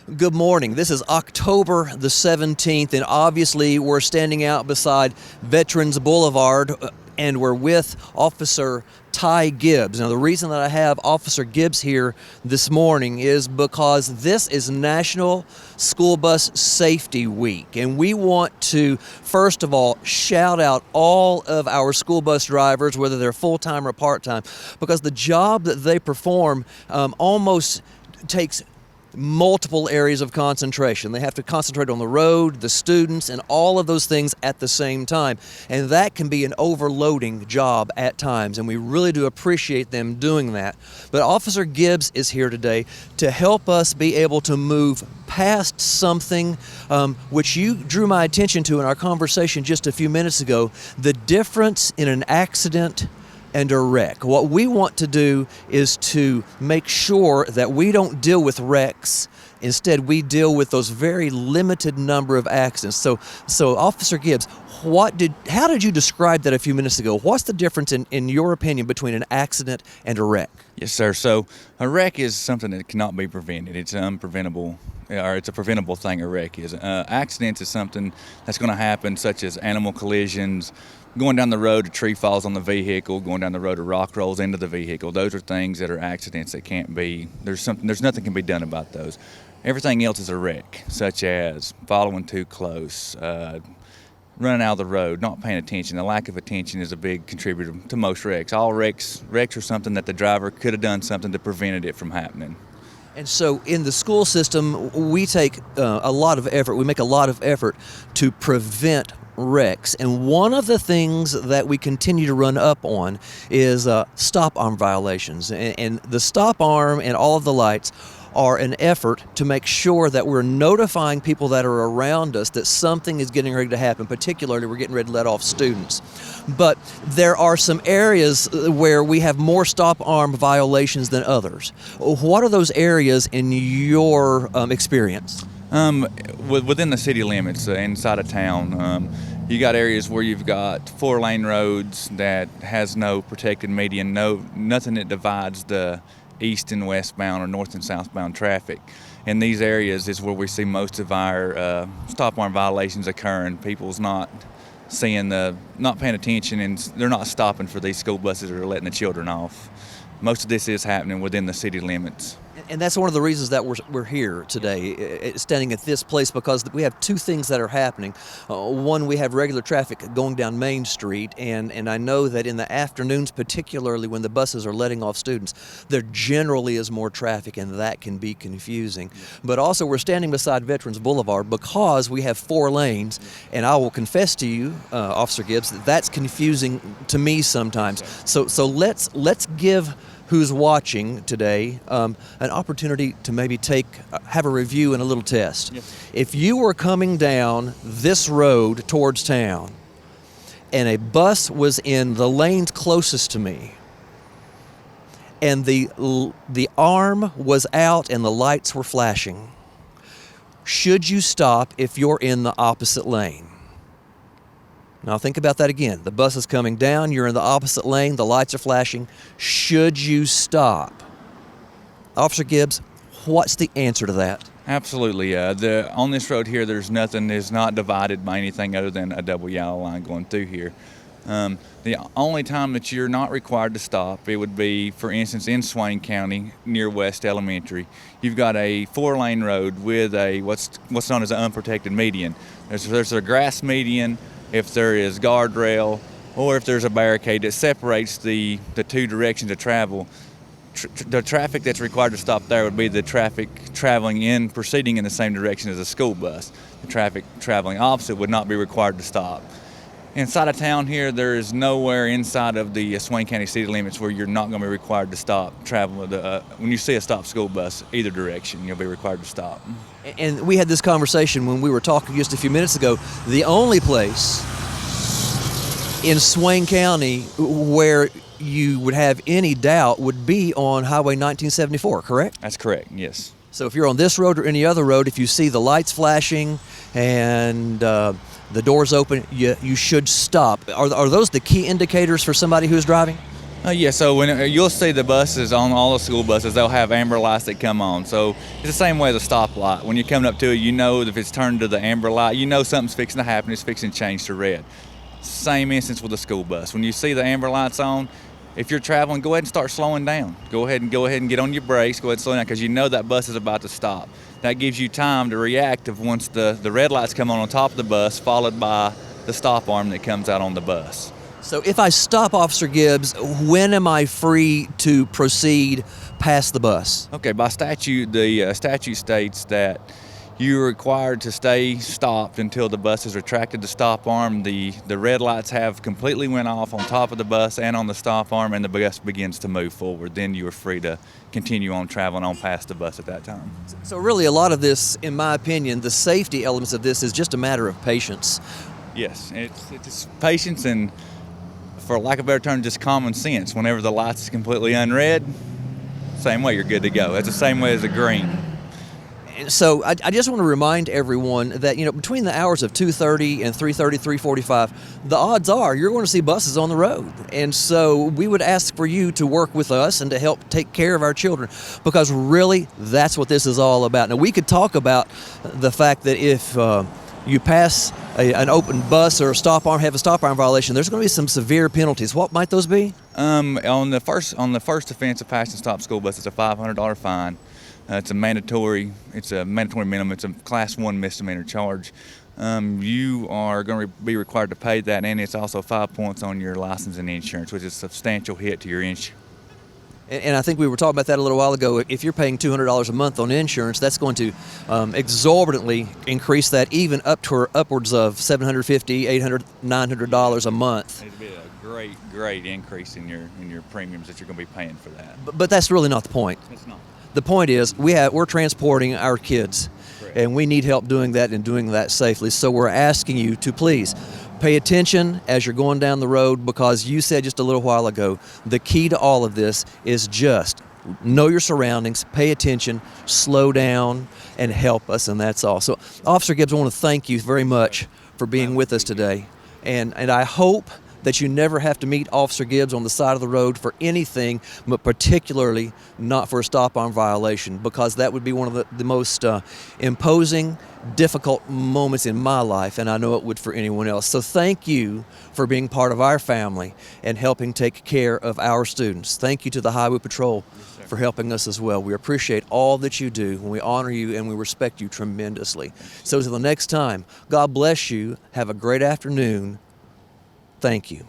Good morning. This is October the 17th, and obviously we're standing out beside Veterans Boulevard, and we're with Officer Ty Gibbs. Now, the reason that I have Officer Gibbs here this morning is because this is National School Bus Safety Week, and we want to, first of all, shout out all of our school bus drivers, whether they're full-time or part-time, because the job that they perform almost takes multiple areas of concentration. They have to concentrate on the road, the students, and all of those things at the same time. And that can be an overloading job at times, and we really do appreciate them doing that. But Officer Gibbs is here today to help us be able to move past something which you drew my attention to in our conversation just a few minutes ago, the difference in an accident and a wreck. What we want to do is to make sure that we don't deal with wrecks. Instead, we deal with those very limited number of accidents. So Officer Gibbs, how did you describe that a few minutes ago? What's the difference in your opinion between an accident and a wreck? Yes, sir. So a wreck is something that cannot be prevented. It's unpreventable, or it's a preventable thing. A wreck is. Accidents is something that's going to happen, such as animal collisions, going down the road, a tree falls on the vehicle, going down the road, a rock rolls into the vehicle. Those are things that are accidents that can't be, there's nothing can be done about those. Everything else is a wreck, such as following too close, running out of the road, not paying attention. The lack of attention is a big contributor to most wrecks. All wrecks are something that the driver could have done something to prevent it from happening. And so in the school system, we take a lot of effort, we make a lot of effort to prevent wrecks. And one of the things that we continue to run up on is stop arm violations. And the stop arm and all of the lights are an effort to make sure that we're notifying people that are around us that something is getting ready to happen. Particularly, we're getting ready to let off students. But there are some areas where we have more stop arm violations than others. What are those areas in your experience? Within the city limits, inside of town, you got areas where you've got 4-lane roads that has no protected median, nothing that divides the east and westbound or north and southbound traffic. In these areas is where we see most of our stop arm violations occurring. People's not not paying attention, and they're not stopping for these school buses that are letting the children off. Most of this is happening within the city limits. And that's one of the reasons that we're here today, standing at this place, because we have two things that are happening. One, we have regular traffic going down Main Street, and I know that in the afternoons, particularly when the buses are letting off students, there generally is more traffic, and that can be confusing. But also, we're standing beside Veterans Boulevard because we have 4 lanes, and I will confess to you, Officer Gibbs, that's confusing to me sometimes. So let's give who's watching today an opportunity to maybe have a review and a little test. Yes. If you were coming down this road towards town and a bus was in the lanes closest to me and the arm was out and the lights were flashing, should you stop if you're in the opposite lane? Now think about that again. The bus is coming down, you're in the opposite lane, the lights are flashing. Should you stop? Officer Gibbs, what's the answer to that? Absolutely. On this road here, there's nothing is not divided by anything other than a double yellow line going through here. The only time that you're not required to stop, it would be, for instance, in Swain County near West Elementary. You've got a 4-lane road with a what's known as an unprotected median. There's a grass median, if there is guardrail, or if there's a barricade that separates the two directions of travel. The traffic that's required to stop there would be the traffic proceeding in the same direction as a school bus. The traffic traveling opposite would not be required to stop. Inside of town here, there is nowhere inside of the Swain County city limits where you're not going to be required to stop traveling. When you see a stopped school bus, either direction, you'll be required to stop. And we had this conversation when we were talking just a few minutes ago. The only place in Swain County where you would have any doubt would be on Highway 1974, correct? That's correct, yes. So if you're on this road or any other road, if you see the lights flashing and the doors open, you should stop. Are those the key indicators for somebody who's driving? Yeah, so when you'll see the buses on all the school buses, they'll have amber lights that come on. So it's the same way as a stoplight. When you're coming up to it, you know if it's turned to the amber light, you know something's fixing to happen. It's fixing to change to red. Same instance with the school bus. When you see the amber lights on, if you're traveling, go ahead and start slowing down. Go ahead and get on your brakes. Go ahead and slow down because you know that bus is about to stop. That gives you time to react if once the red lights come on top of the bus, followed by the stop arm that comes out on the bus. So if I stop Officer Gibbs, when am I free to proceed past the bus? Okay, by statute, the statute states that you're required to stay stopped until the bus is retracted the stop arm. The red lights have completely went off on top of the bus and on the stop arm, and the bus begins to move forward. Then you are free to continue on traveling on past the bus at that time. So really a lot of this, in my opinion, the safety elements of this is just a matter of patience. Yes, it's patience and, for lack of a better term, just common sense. Whenever the lights is completely unread, same way, you're good to go. It's the same way as a green. And so I just want to remind everyone that, between the hours of 2:30 and 3:30, 3:45, the odds are you're going to see buses on the road. And so we would ask for you to work with us and to help take care of our children, because really that's what this is all about. Now, we could talk about the fact that if you pass an open bus or have a stop arm violation, there's going to be some severe penalties. What might those be? On the first offense of passing stop school bus, it's a $500 fine. It's a mandatory minimum. It's a class 1 misdemeanor charge. You are going to be required to pay that, and it's also 5 points on your license and insurance, which is a substantial hit to your insurance. And I think we were talking about that a little while ago. If you're paying $200 a month on insurance, that's going to exorbitantly increase that, even upwards of $750, $800, $900 a month. It'd be a great increase in your premiums that you're going to be paying for that. But that's really not the point. It's not. The point is we're transporting our kids. Correct. And we need help doing that and doing that safely. So we're asking you to please pay attention as you're going down the road, because you said just a little while ago, the key to all of this is just know your surroundings, pay attention, slow down, and help us, and that's all. So, Officer Gibbs, I want to thank you very much for being with us today. And I hope that you never have to meet Officer Gibbs on the side of the road for anything, but particularly not for a stop arm violation, because that would be one of the most imposing, difficult moments in my life, and I know it would for anyone else. So thank you for being part of our family and helping take care of our students. Thank you to the Highway Patrol for helping us as well. We appreciate all that you do, and we honor you and we respect you tremendously. So until the next time, God bless you. Have a great afternoon. Thank you.